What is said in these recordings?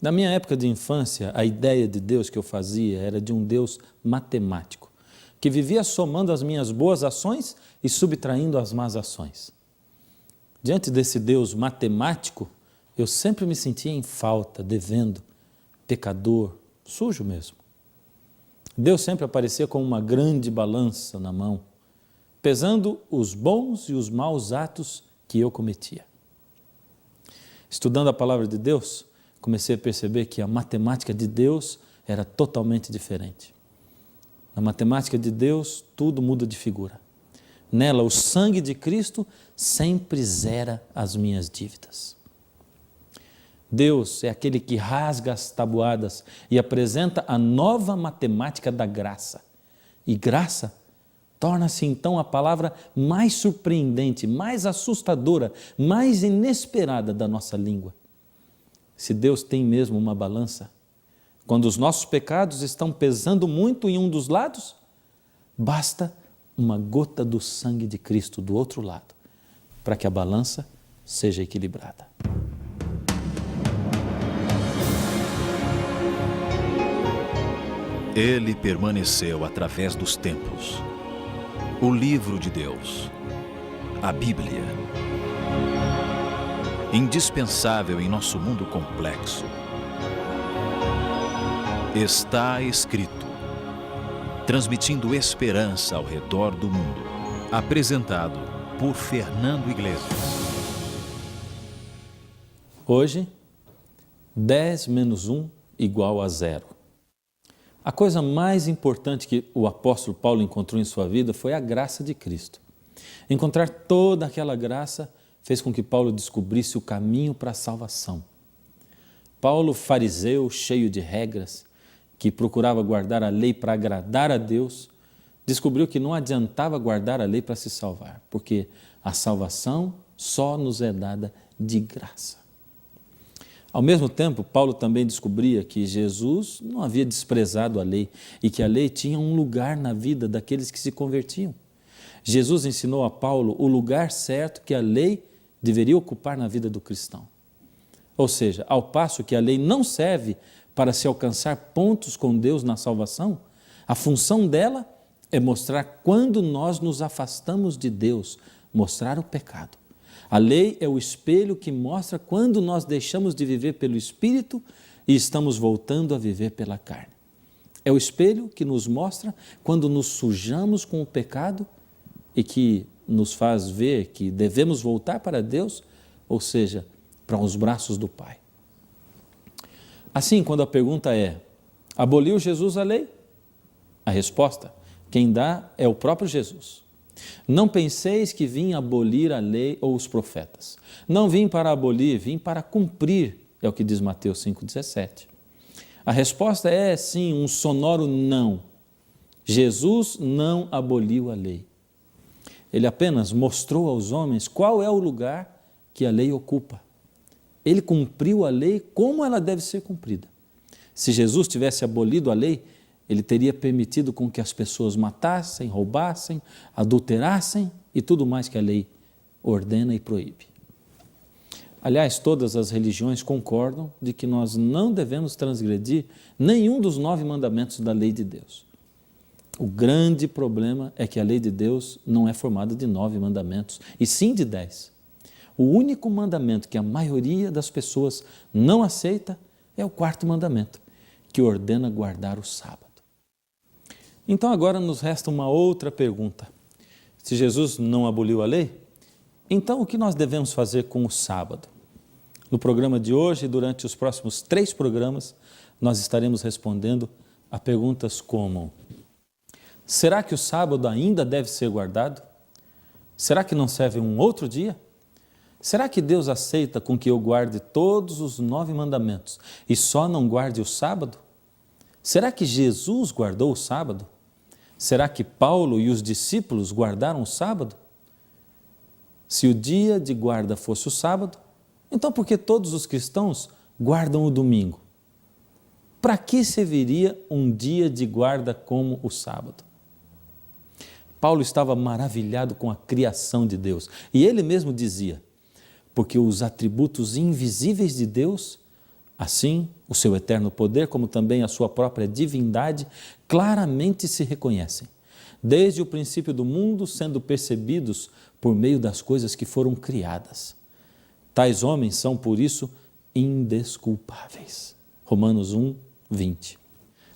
Na minha época de infância, a ideia de Deus que eu fazia era de um Deus matemático, que vivia somando as minhas boas ações e subtraindo as más ações. Diante desse Deus matemático, eu sempre me sentia em falta, devendo, pecador, sujo mesmo. Deus sempre aparecia com uma grande balança na mão, pesando os bons e os maus atos que eu cometia. Estudando a palavra de Deus, comecei a perceber que a matemática de Deus era totalmente diferente. Na matemática de Deus, tudo muda de figura. Nela, o sangue de Cristo sempre zera as minhas dívidas. Deus é aquele que rasga as tabuadas e apresenta a nova matemática da graça. E graça torna-se então a palavra mais surpreendente, mais assustadora, mais inesperada da nossa língua. Se Deus tem mesmo uma balança, quando os nossos pecados estão pesando muito em um dos lados, basta uma gota do sangue de Cristo do outro lado, para que a balança seja equilibrada. Ele permaneceu através dos tempos. O livro de Deus, a Bíblia. Indispensável em nosso mundo complexo. Está escrito, transmitindo esperança ao redor do mundo. Apresentado por Fernando Iglesias. Hoje, 10 menos 1 igual a 0. A coisa mais importante que o apóstolo Paulo encontrou em sua vida foi a graça de Cristo. Encontrar toda aquela graça fez com que Paulo descobrisse o caminho para a salvação. Paulo, fariseu, cheio de regras, que procurava guardar a lei para agradar a Deus, descobriu que não adiantava guardar a lei para se salvar, porque a salvação só nos é dada de graça. Ao mesmo tempo, Paulo também descobria que Jesus não havia desprezado a lei e que a lei tinha um lugar na vida daqueles que se convertiam. Jesus ensinou a Paulo o lugar certo que a lei deveria ocupar na vida do cristão. Ou seja, ao passo que a lei não serve para se alcançar pontos com Deus na salvação, a função dela é mostrar quando nós nos afastamos de Deus, mostrar o pecado. A lei é o espelho que mostra quando nós deixamos de viver pelo Espírito e estamos voltando a viver pela carne. É o espelho que nos mostra quando nos sujamos com o pecado e que nos faz ver que devemos voltar para Deus, ou seja, para os braços do Pai. Assim, quando a pergunta é, aboliu Jesus a lei? A resposta, quem dá é o próprio Jesus. Não penseis que vim abolir a lei ou os profetas. Não vim para abolir, vim para cumprir, é o que diz Mateus 5,17. A resposta é sim, um sonoro não. Jesus não aboliu a lei. Ele apenas mostrou aos homens qual é o lugar que a lei ocupa. Ele cumpriu a lei como ela deve ser cumprida. Se Jesus tivesse abolido a lei, ele teria permitido com que as pessoas matassem, roubassem, adulterassem e tudo mais que a lei ordena e proíbe. Aliás, todas as religiões concordam de que nós não devemos transgredir nenhum dos 9 mandamentos da lei de Deus. O grande problema é que a lei de Deus não é formada de 9 mandamentos, e sim de 10. O único mandamento que a maioria das pessoas não aceita é o 4º mandamento, que ordena guardar o sábado. Então agora nos resta uma outra pergunta. Se Jesus não aboliu a lei, então o que nós devemos fazer com o sábado? No programa de hoje e durante os próximos 3 programas, nós estaremos respondendo a perguntas como: será que o sábado ainda deve ser guardado? Será que não serve um outro dia? Será que Deus aceita com que eu guarde todos os 9 mandamentos e só não guarde o sábado? Será que Jesus guardou o sábado? Será que Paulo e os discípulos guardaram o sábado? Se o dia de guarda fosse o sábado, então por que todos os cristãos guardam o domingo? Para que serviria um dia de guarda como o sábado? Paulo estava maravilhado com a criação de Deus e ele mesmo dizia: porque os atributos invisíveis de Deus, assim o seu eterno poder, como também a sua própria divindade, claramente se reconhecem, desde o princípio do mundo, sendo percebidos por meio das coisas que foram criadas. Tais homens são, por isso, indesculpáveis. Romanos 1, 20.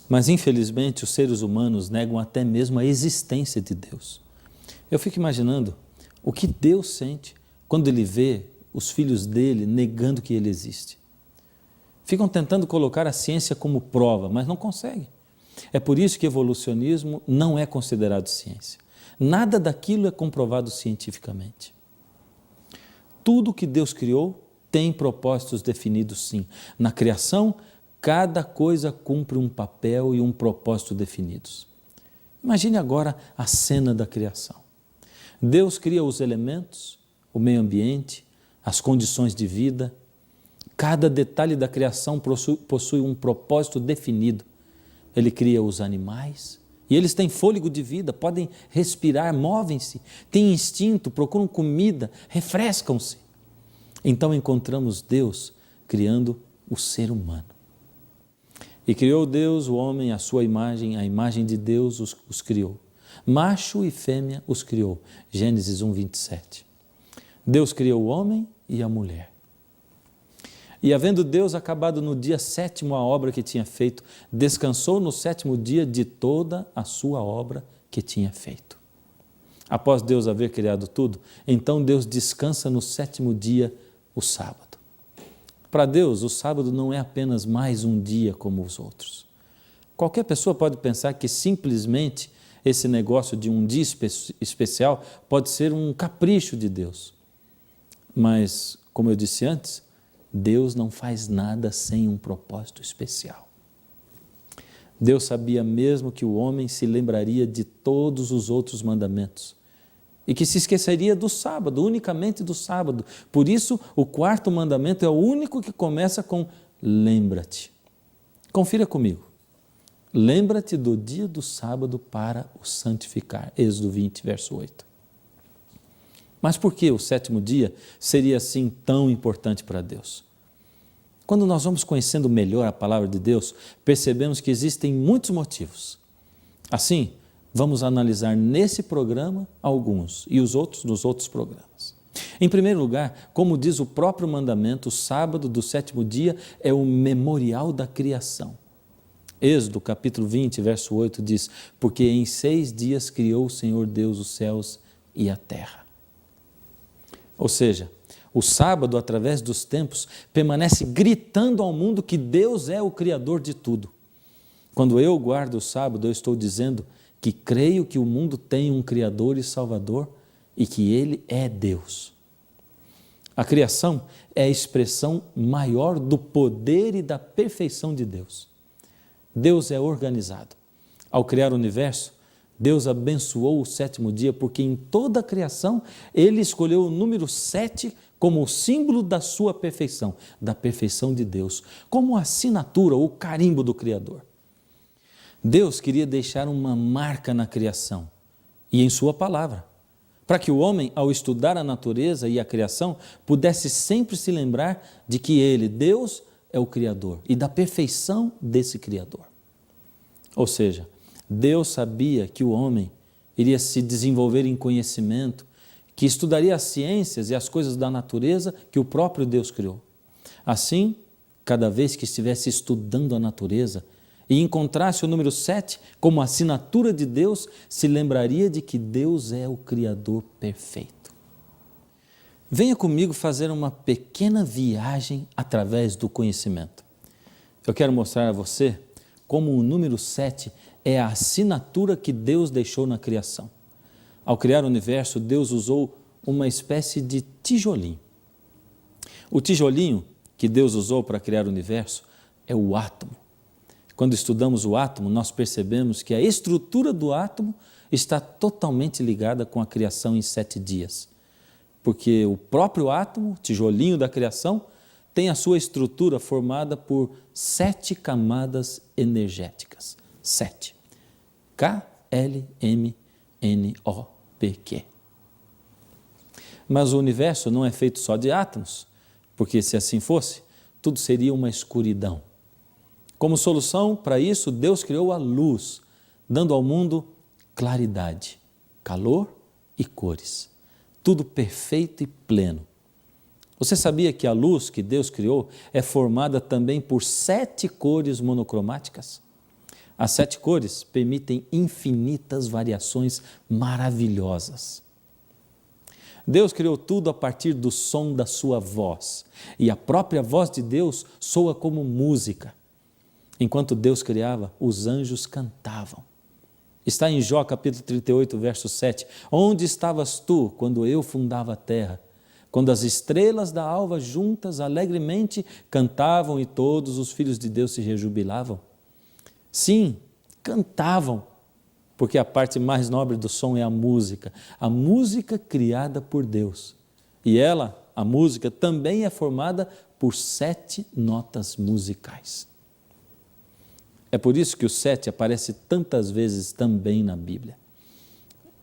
Mas, infelizmente, os seres humanos negam até mesmo a existência de Deus. Eu fico imaginando o que Deus sente quando Ele vê os filhos dele negando que Ele existe. Ficam tentando colocar a ciência como prova, mas não conseguem. É por isso que evolucionismo não é considerado ciência. Nada daquilo é comprovado cientificamente. Tudo que Deus criou tem propósitos definidos, sim. Na criação, cada coisa cumpre um papel e um propósito definidos. Imagine agora a cena da criação. Deus cria os elementos, o meio ambiente, as condições de vida. Cada detalhe da criação possui um propósito definido. Ele cria os animais e eles têm fôlego de vida, podem respirar, movem-se, têm instinto, procuram comida, refrescam-se. Então encontramos Deus criando o ser humano. E criou Deus o homem à sua imagem, a imagem de Deus os criou. Macho e fêmea os criou. Gênesis 1, 27. Deus criou o homem e a mulher. E havendo Deus acabado no dia 7º a obra que tinha feito, descansou no 7º dia de toda a sua obra que tinha feito. Após Deus haver criado tudo, então Deus descansa no 7º dia, o sábado. Para Deus, o sábado não é apenas mais um dia como os outros. Qualquer pessoa pode pensar que simplesmente esse negócio de um dia especial pode ser um capricho de Deus. Mas, como eu disse antes, Deus não faz nada sem um propósito especial. Deus sabia mesmo que o homem se lembraria de todos os outros mandamentos e que se esqueceria do sábado, unicamente do sábado. Por isso, o 4º mandamento é o único que começa com lembra-te. Confira comigo. Lembra-te do dia do sábado para o santificar. Êxodo 20, verso 8. Mas por que o 7º dia seria assim tão importante para Deus? Quando nós vamos conhecendo melhor a palavra de Deus, percebemos que existem muitos motivos. Assim, vamos analisar nesse programa alguns e os outros nos outros programas. Em primeiro lugar, como diz o próprio mandamento, o sábado do 7º dia é o memorial da criação. Êxodo capítulo 20, verso 8 diz: porque em 6 dias criou o Senhor Deus os céus e a terra. Ou seja, o sábado, através dos tempos, permanece gritando ao mundo que Deus é o Criador de tudo. Quando eu guardo o sábado, eu estou dizendo que creio que o mundo tem um Criador e Salvador e que Ele é Deus. A criação é a expressão maior do poder e da perfeição de Deus. Deus é organizado. Ao criar o universo, Deus abençoou o 7º dia porque em toda a criação Ele escolheu o número 7 como o símbolo da sua perfeição, da perfeição de Deus, como a assinatura ou carimbo do Criador. Deus queria deixar uma marca na criação e em sua palavra, para que o homem, ao estudar a natureza e a criação, pudesse sempre se lembrar de que Ele, Deus, é o Criador e da perfeição desse Criador. Ou seja, Deus sabia que o homem iria se desenvolver em conhecimento, que estudaria as ciências e as coisas da natureza que o próprio Deus criou. Assim, cada vez que estivesse estudando a natureza e encontrasse o número 7 como assinatura de Deus, se lembraria de que Deus é o Criador perfeito. Venha comigo fazer uma pequena viagem através do conhecimento. Eu quero mostrar a você como o número 7 é a assinatura que Deus deixou na criação. Ao criar o universo, Deus usou uma espécie de tijolinho. O tijolinho que Deus usou para criar o universo é o átomo. Quando estudamos o átomo, nós percebemos que a estrutura do átomo está totalmente ligada com a criação em 7 dias. Porque o próprio átomo, tijolinho da criação, tem a sua estrutura formada por 7 camadas energéticas. 7. K-L-M-N-O-P-Q. Mas o universo não é feito só de átomos, porque se assim fosse, tudo seria uma escuridão. Como solução para isso, Deus criou a luz, dando ao mundo claridade, calor e cores. Tudo perfeito e pleno. Você sabia que a luz que Deus criou é formada também por 7 cores monocromáticas? As 7 cores permitem infinitas variações maravilhosas. Deus criou tudo a partir do som da sua voz, e a própria voz de Deus soa como música. Enquanto Deus criava, os anjos cantavam. Está em Jó capítulo 38, verso 7. Onde estavas tu quando eu fundava a terra? Quando as estrelas da alva juntas alegremente cantavam e todos os filhos de Deus se rejubilavam? Sim, cantavam, porque a parte mais nobre do som é a música criada por Deus. E ela, a música, também é formada por 7 notas musicais. É por isso que o 7 aparece tantas vezes também na Bíblia.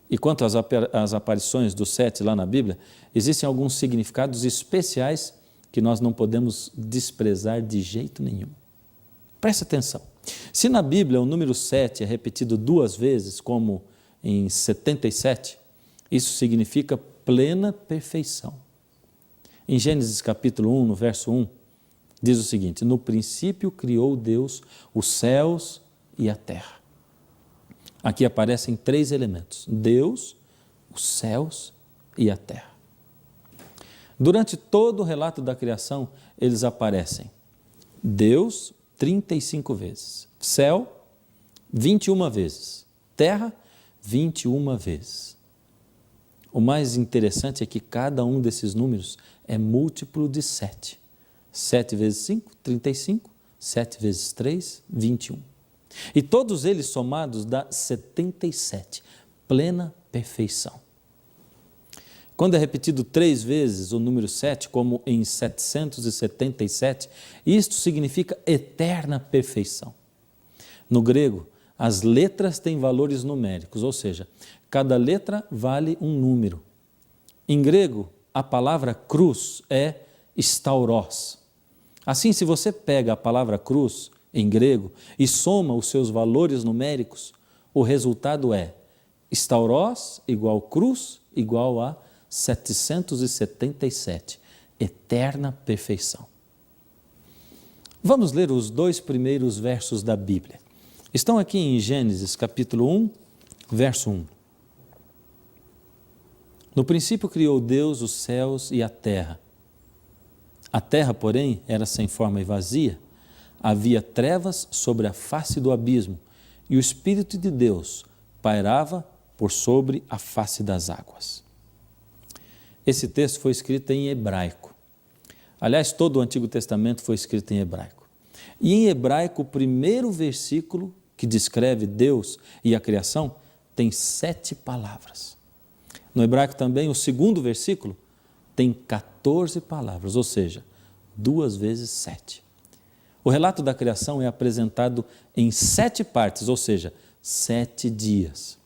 E quanto às aparições do 7 lá na Bíblia, existem alguns significados especiais que nós não podemos desprezar de jeito nenhum. Preste atenção. Se na Bíblia o número 7 é repetido 2 vezes, como em 77, isso significa plena perfeição. Em Gênesis capítulo 1, no verso 1, diz o seguinte: no princípio criou Deus os céus e a terra. Aqui aparecem 3 elementos: Deus, os céus e a terra. Durante todo o relato da criação, eles aparecem: Deus, 35 vezes, céu, 21 vezes, terra, 21 vezes. O mais interessante é que cada um desses números é múltiplo de 7. 7 vezes 5, 35, 7 vezes 3, 21. E todos eles somados dá 77, plena perfeição. Quando é repetido 3 vezes o número 7, como em 777, isto significa eterna perfeição. No grego, as letras têm valores numéricos, ou seja, cada letra vale um número. Em grego, a palavra cruz é stauros. Assim, se você pega a palavra cruz, em grego, e soma os seus valores numéricos, o resultado é stauros igual cruz igual a 777, eterna perfeição. Vamos ler os 2 primeiros versos da Bíblia. Estão aqui em Gênesis capítulo 1, verso 1. No princípio criou Deus os céus e a terra. A terra, porém, era sem forma e vazia. Havia trevas sobre a face do abismo, e o Espírito de Deus pairava por sobre a face das águas. Esse texto foi escrito em hebraico. Aliás, todo o Antigo Testamento foi escrito em hebraico. E em hebraico, o primeiro versículo que descreve Deus e a criação tem 7 palavras. No hebraico também, o segundo versículo tem 14 palavras, ou seja, 2 vezes 7. O relato da criação é apresentado em 7 partes, ou seja, 7 dias.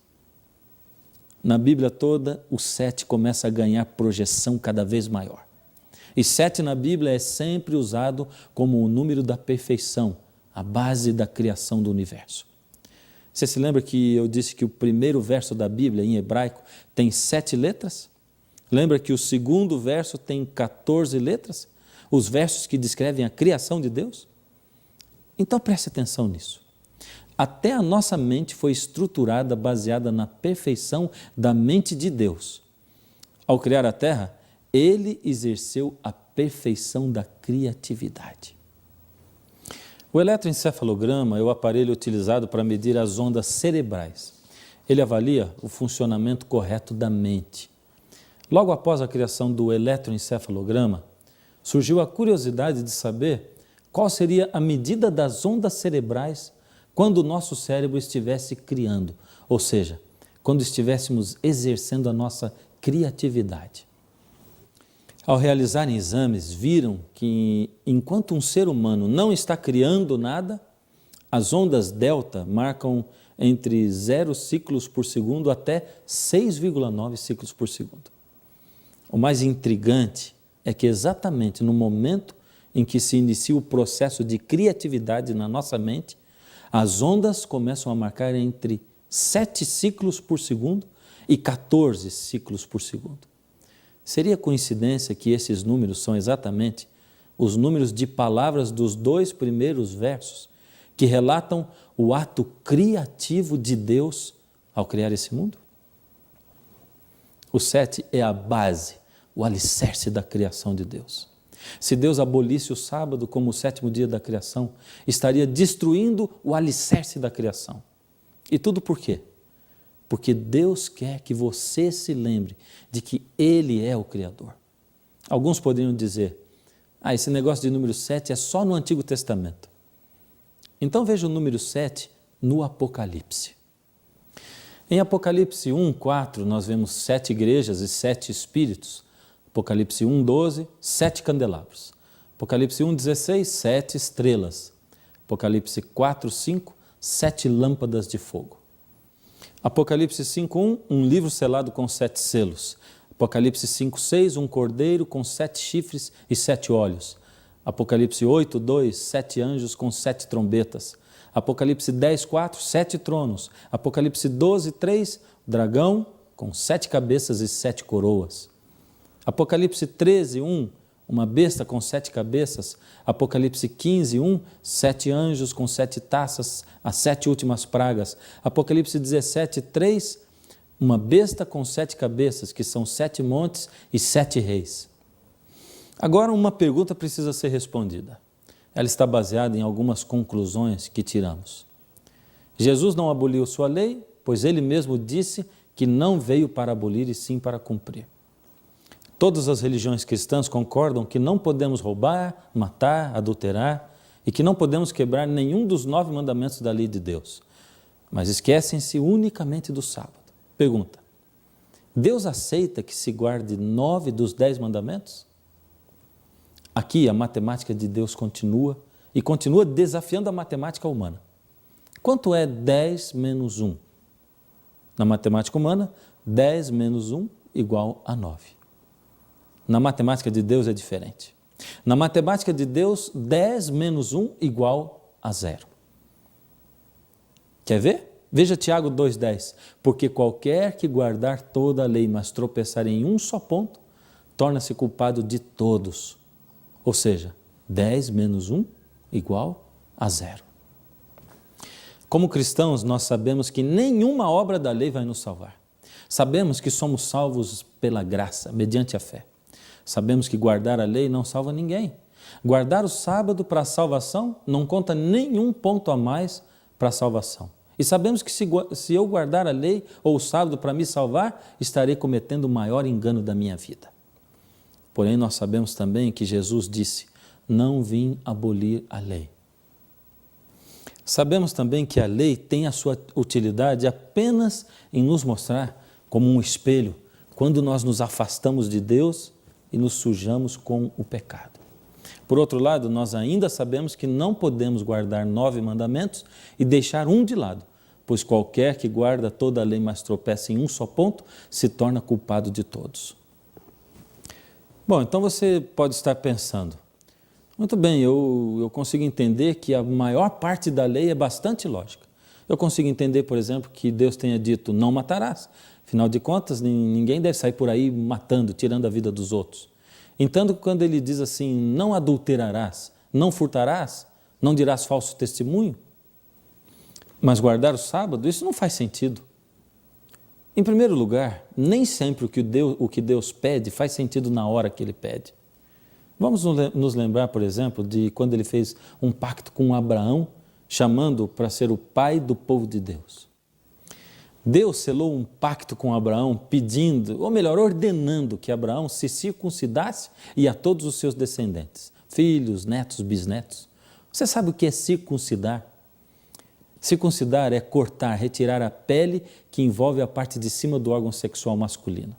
Na Bíblia toda, o 7 começa a ganhar projeção cada vez maior. E 7 na Bíblia é sempre usado como o número da perfeição, a base da criação do universo. Você se lembra que eu disse que o primeiro verso da Bíblia, em hebraico, tem 7 letras? Lembra que o segundo verso tem 14 letras? Os versos que descrevem a criação de Deus? Então preste atenção nisso. Até a nossa mente foi estruturada baseada na perfeição da mente de Deus. Ao criar a terra, Ele exerceu a perfeição da criatividade. O eletroencefalograma é o aparelho utilizado para medir as ondas cerebrais. Ele avalia o funcionamento correto da mente. Logo após a criação do eletroencefalograma, surgiu a curiosidade de saber qual seria a medida das ondas cerebrais quando o nosso cérebro estivesse criando, ou seja, quando estivéssemos exercendo a nossa criatividade. Ao realizarem exames, viram que enquanto um ser humano não está criando nada, as ondas delta marcam entre 0 ciclos por segundo até 6,9 ciclos por segundo. O mais intrigante é que exatamente no momento em que se inicia o processo de criatividade na nossa mente, as ondas começam a marcar entre 7 ciclos por segundo e 14 ciclos por segundo. Seria coincidência que esses números são exatamente os números de palavras dos 2 primeiros versos que relatam o ato criativo de Deus ao criar esse mundo? O 7 é a base, o alicerce da criação de Deus. Se Deus abolisse o sábado como o 7º dia da criação, estaria destruindo o alicerce da criação. E tudo por quê? Porque Deus quer que você se lembre de que Ele é o Criador. Alguns poderiam dizer, esse negócio de número 7 é só no Antigo Testamento. Então veja o número 7 no Apocalipse. Em Apocalipse 1, 4, nós vemos 7 igrejas e 7 espíritos. Apocalipse 1, 12, 7 candelabros. Apocalipse 1, 16, 7 estrelas. Apocalipse 4, 5, 7 lâmpadas de fogo. Apocalipse 5, 1, um livro selado com 7 selos. Apocalipse 5, 6, um cordeiro com 7 chifres e 7 olhos. Apocalipse 8, 2, 7 anjos com 7 trombetas. Apocalipse 10, 4, 7 tronos. Apocalipse 12, 3, dragão com 7 cabeças e 7 coroas. Apocalipse 13, 1, uma besta com 7 cabeças. Apocalipse 15, 1, 7 anjos com 7 taças, as 7 últimas pragas. Apocalipse 17, 3, uma besta com 7 cabeças, que são 7 montes e 7 reis. Agora uma pergunta precisa ser respondida. Ela está baseada em algumas conclusões que tiramos. Jesus não aboliu sua lei, pois ele mesmo disse que não veio para abolir e sim para cumprir. Todas as religiões cristãs concordam que não podemos roubar, matar, adulterar e que não podemos quebrar nenhum dos 9 mandamentos da lei de Deus, mas esquecem-se unicamente do sábado. Pergunta, Deus aceita que se guarde 9 dos 10 mandamentos? Aqui a matemática de Deus continua e continua desafiando a matemática humana. Quanto é 10 menos 1? Na matemática humana, 10 menos 1 igual a 9. Na matemática de Deus é diferente. Na matemática de Deus, 10 menos 1 igual a 0. Quer ver? Veja Tiago 2,10. Porque qualquer que guardar toda a lei, mas tropeçar em um só ponto, torna-se culpado de todos. Ou seja, 10 menos 1 igual a 0. Como cristãos, nós sabemos que nenhuma obra da lei vai nos salvar. Sabemos que somos salvos pela graça, mediante a fé. Sabemos que guardar a lei não salva ninguém. Guardar o sábado para a salvação não conta nenhum ponto a mais para a salvação. E sabemos que se eu guardar a lei ou o sábado para me salvar, estarei cometendo o maior engano da minha vida. Porém, nós sabemos também que Jesus disse, não vim abolir a lei. Sabemos também que a lei tem a sua utilidade apenas em nos mostrar como um espelho, quando nós nos afastamos de Deus e nos sujamos com o pecado. Por outro lado, nós ainda sabemos que não podemos guardar 9 mandamentos e deixar um de lado, pois qualquer que guarda toda a lei, mas tropeça em um só ponto, se torna culpado de todos. Bom, então você pode estar pensando, muito bem, eu consigo entender que a maior parte da lei é bastante lógica. Eu consigo entender, por exemplo, que Deus tenha dito, não matarás. Afinal de contas, ninguém deve sair por aí matando, tirando a vida dos outros. Entendo que quando ele diz assim, não adulterarás, não furtarás, não dirás falso testemunho, mas guardar o sábado, isso não faz sentido. Em primeiro lugar, nem sempre o que Deus pede faz sentido na hora que Ele pede. Vamos nos lembrar, por exemplo, de quando Ele fez um pacto com Abraão, chamando-o para ser o pai do povo de Deus. Deus selou um pacto com Abraão pedindo, ou melhor, ordenando que Abraão se circuncidasse e a todos os seus descendentes, filhos, netos, bisnetos. Você sabe o que é circuncidar? Circuncidar é cortar, retirar a pele que envolve a parte de cima do órgão sexual masculino.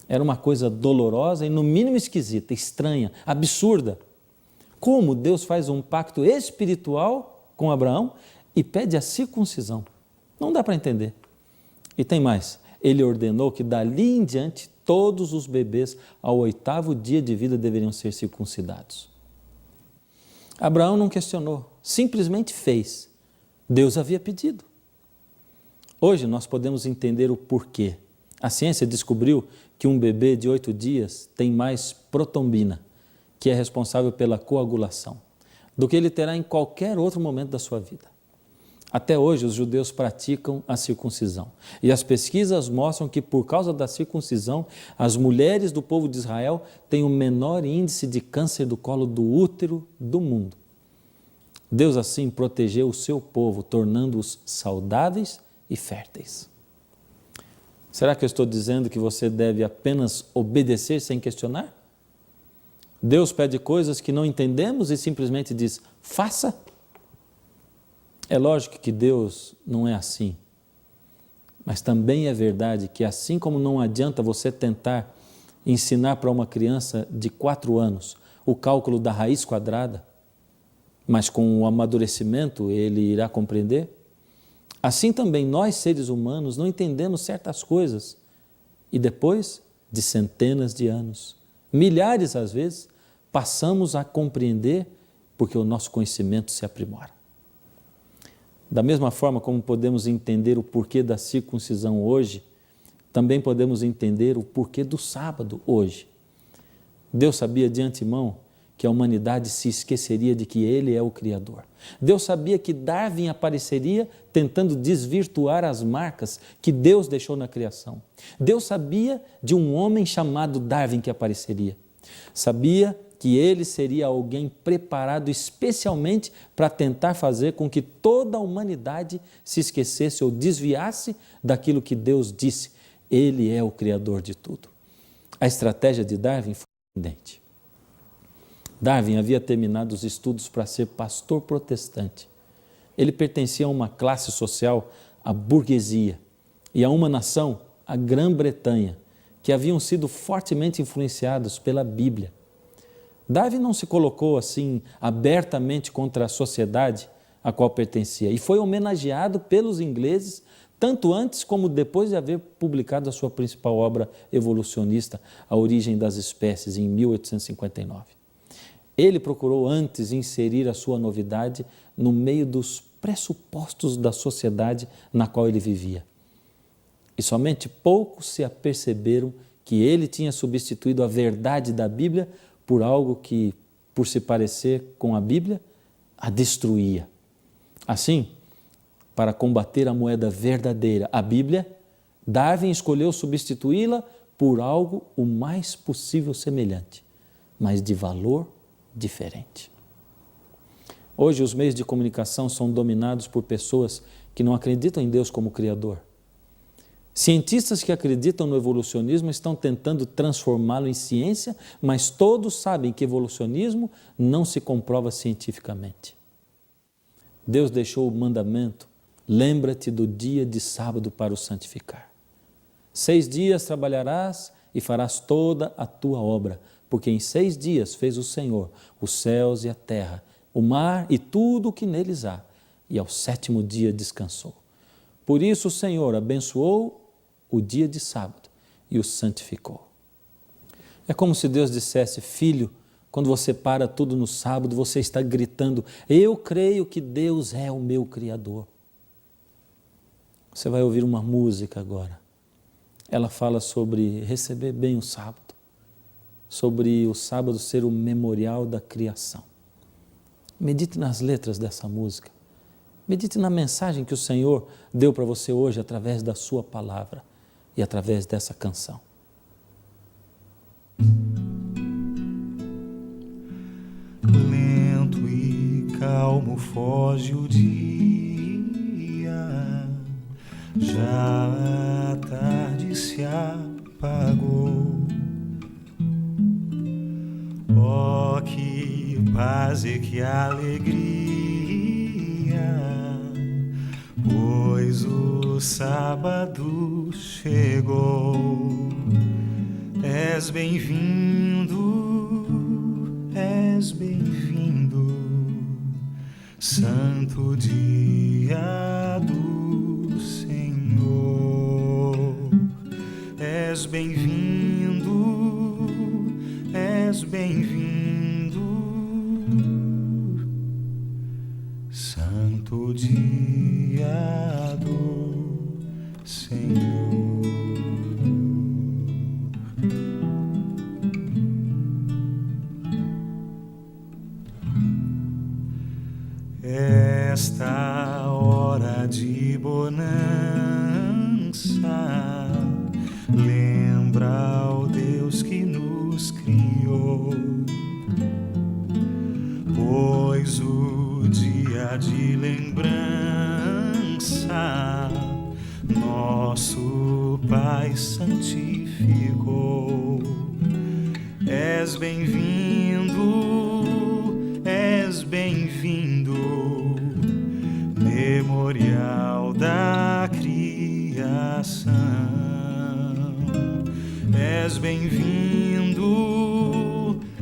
Era uma coisa dolorosa e no mínimo esquisita, estranha, absurda. Como Deus faz um pacto espiritual com Abraão e pede a circuncisão? Não dá para entender. E tem mais, Ele ordenou que dali em diante todos os bebês ao 8º dia de vida deveriam ser circuncidados. Abraão não questionou, simplesmente fez. Deus havia pedido. Hoje nós podemos entender o porquê. A ciência descobriu que um bebê de 8 dias tem mais protombina, que é responsável pela coagulação, do que ele terá em qualquer outro momento da sua vida. Até hoje os judeus praticam a circuncisão. E as pesquisas mostram que por causa da circuncisão, as mulheres do povo de Israel têm o menor índice de câncer do colo do útero do mundo. Deus assim protegeu o seu povo, tornando-os saudáveis e férteis. Será que eu estou dizendo que você deve apenas obedecer sem questionar? Deus pede coisas que não entendemos e simplesmente diz, faça. É lógico que Deus não é assim, mas também é verdade que assim como não adianta você tentar ensinar para uma criança de 4 anos o cálculo da raiz quadrada, mas com o amadurecimento ele irá compreender, assim também nós seres humanos não entendemos certas coisas e depois de centenas de anos, milhares às vezes, passamos a compreender porque o nosso conhecimento se aprimora. Da mesma forma como podemos entender o porquê da circuncisão hoje, também podemos entender o porquê do sábado hoje. Deus sabia de antemão que a humanidade se esqueceria de que Ele é o Criador. Deus sabia que Darwin apareceria tentando desvirtuar as marcas que Deus deixou na criação. Deus sabia de um homem chamado Darwin que apareceria. Sabia que ele seria alguém preparado especialmente para tentar fazer com que toda a humanidade se esquecesse ou desviasse daquilo que Deus disse. Ele é o Criador de tudo. A estratégia de Darwin foi evidente. Darwin havia terminado os estudos para ser pastor protestante. Ele pertencia a uma classe social, a burguesia, e a uma nação, a Grã-Bretanha, que haviam sido fortemente influenciados pela Bíblia. Darwin não se colocou assim abertamente contra a sociedade a qual pertencia e foi homenageado pelos ingleses tanto antes como depois de haver publicado a sua principal obra evolucionista, A Origem das Espécies, em 1859. Ele procurou antes inserir a sua novidade no meio dos pressupostos da sociedade na qual ele vivia. E somente poucos se aperceberam que ele tinha substituído a verdade da Bíblia por algo que, por se parecer com a Bíblia, a destruía. Assim, para combater a moeda verdadeira, a Bíblia, Darwin escolheu substituí-la por algo o mais possível semelhante, mas de valor diferente. Hoje os meios de comunicação são dominados por pessoas que não acreditam em Deus como Criador. Cientistas que acreditam no evolucionismo estão tentando transformá-lo em ciência, mas todos sabem que evolucionismo não se comprova cientificamente. Deus deixou o mandamento, lembra-te do dia de sábado para o santificar. 6 dias trabalharás e farás toda a tua obra, porque em 6 dias fez o Senhor os céus e a terra, o mar e tudo o que neles há, e ao 7º dia descansou. Por isso o Senhor abençoou o dia de sábado e o santificou. É como se Deus dissesse, filho, quando você para tudo no sábado, você está gritando, eu creio que Deus é o meu Criador. Você vai ouvir uma música agora. Ela fala sobre receber bem o sábado, sobre o sábado ser o memorial da criação. Medite nas letras dessa música. Medite na mensagem que o Senhor deu para você hoje através da sua palavra e através dessa canção. Lento e calmo foge o dia, já a tarde se apagou. Oh, que paz e que alegria, pois o sábado chegou. És bem-vindo, santo dia do Senhor. És bem-vindo, santo dia do Senhor. Esta hora de bonança lembra o Deus que nos criou, pois o dia de lembrança nosso Pai santificou. És bem-vindo, és bem-vindo, memorial da criação. És bem-vindo,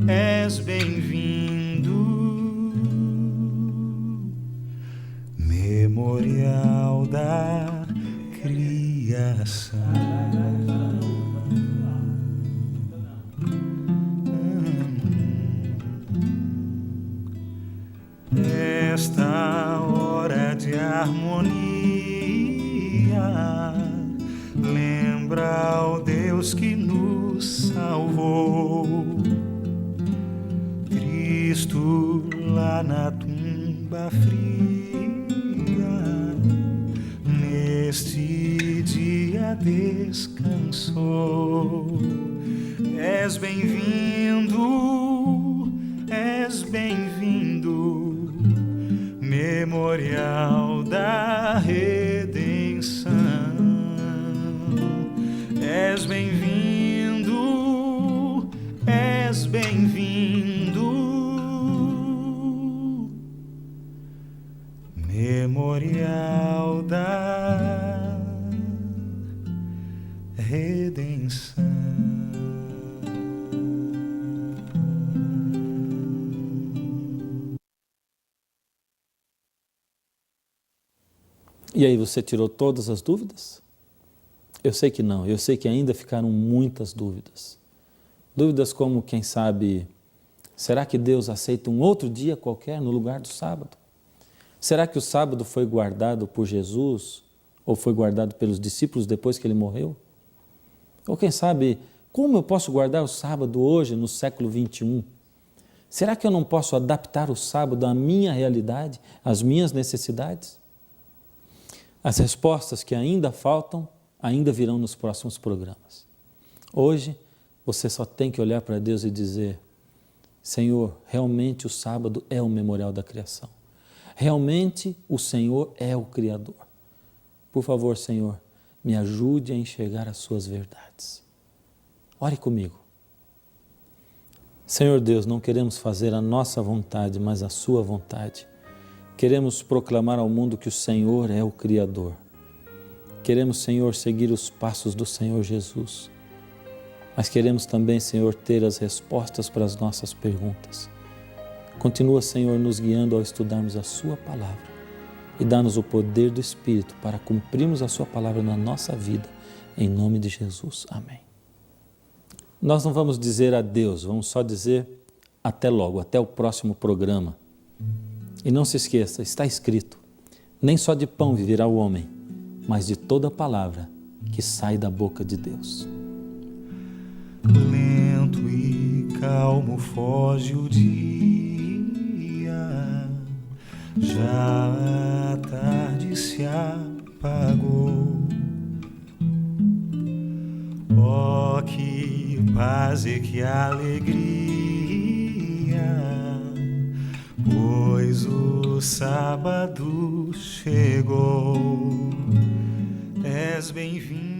és bem-vindo, memorial da criação. Esta hora de harmonia lembra o Deus que nos salvou. Cristo lá na tumba fria, neste dia descansou. És bem-vindo, és bem-vindo, memorial da redenção. És bem-vindo, és bem-vindo, memorial da redenção. E aí, você tirou todas as dúvidas? Eu sei que não, eu sei que ainda ficaram muitas dúvidas. Dúvidas como, quem sabe, será que Deus aceita um outro dia qualquer no lugar do sábado? Será que o sábado foi guardado por Jesus ou foi guardado pelos discípulos depois que ele morreu? Ou quem sabe, como eu posso guardar o sábado hoje, no século 21? Será que eu não posso adaptar o sábado à minha realidade, às minhas necessidades? As respostas que ainda faltam, ainda virão nos próximos programas. Hoje, você só tem que olhar para Deus e dizer: Senhor, realmente o sábado é o memorial da criação. Realmente o Senhor é o Criador. Por favor, Senhor, me ajude a enxergar as suas verdades. Ore comigo. Senhor Deus, não queremos fazer a nossa vontade, mas a sua vontade. Queremos proclamar ao mundo que o Senhor é o Criador. Queremos, Senhor, seguir os passos do Senhor Jesus. Mas queremos também, Senhor, ter as respostas para as nossas perguntas. Continua, Senhor, nos guiando ao estudarmos a sua palavra e dá-nos o poder do Espírito para cumprirmos a sua palavra na nossa vida. Em nome de Jesus. Amém. Nós não vamos dizer adeus, vamos só dizer até logo, até o próximo programa. E não se esqueça, está escrito: nem só de pão viverá o homem, mas de toda palavra que sai da boca de Deus. Lento e calmo foge o dia, já a tarde se apagou. Oh, que paz e que alegria, pois o sábado chegou. És bem-vindo.